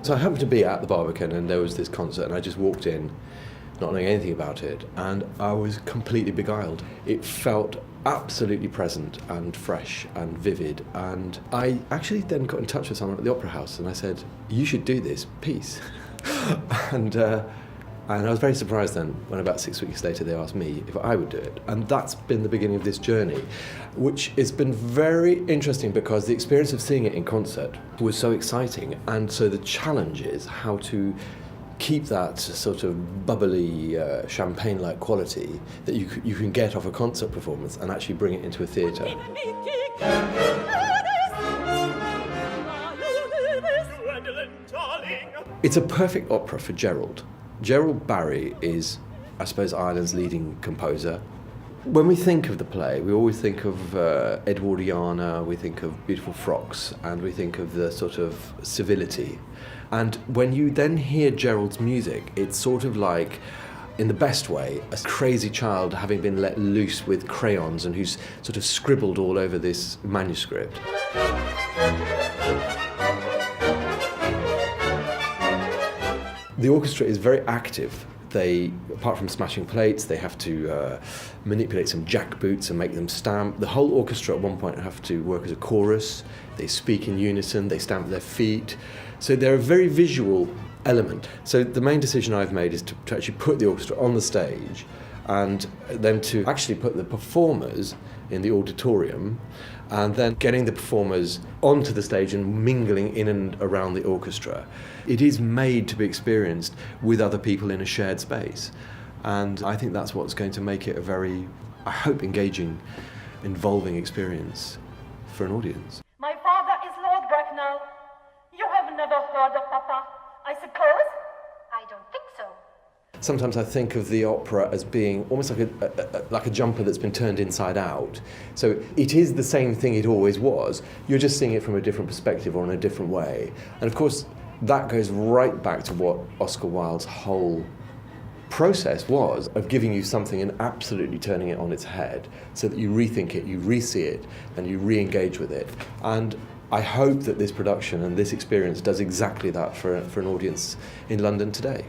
So I happened to be at the Barbican and there was this concert and I just walked in, not knowing anything about it, and I was completely beguiled. It felt absolutely present and fresh and vivid, and I actually then got in touch with someone at the Opera House and I said, you should do this piece. and I was very surprised then when about 6 weeks later they asked me if I would do it. And that's been the beginning of this journey, which has been very interesting because the experience of seeing it in concert was so exciting. And so the challenge is how to keep that sort of bubbly, champagne-like quality that you can get off a concert performance and actually bring it into a theatre. It's a perfect opera for Gerald. Gerald Barry is, I suppose, Ireland's leading composer. When we think of the play, we always think of Edwardiana, we think of beautiful frocks, and we think of the sort of civility. And when you then hear Gerald's music, it's sort of like, in the best way, a crazy child having been let loose with crayons and who's sort of scribbled all over this manuscript. The orchestra is very active. They, apart from smashing plates, they have to manipulate some jackboots and make them stamp. The whole orchestra at one point have to work as a chorus. They speak in unison, they stamp their feet. So they're a very visual element. So the main decision I've made is to actually put the orchestra on the stage and then to actually put the performers in the auditorium and then getting the performers onto the stage and mingling in and around the orchestra. It is made to be experienced with other people in a shared space. And I think that's what's going to make it a very, I hope, engaging, involving experience for an audience. My father is Lord Bracknell. You have never heard of Papa, I suppose? I don't think so. Sometimes I think of the opera as being almost like a jumper that's been turned inside out. So it is the same thing it always was. You're just seeing it from a different perspective or in a different way. And of course, that goes right back to what Oscar Wilde's whole process was of giving you something and absolutely turning it on its head so that you rethink it, you re-see it, and you re-engage with it. And I hope that this production and this experience does exactly that for an audience in London today.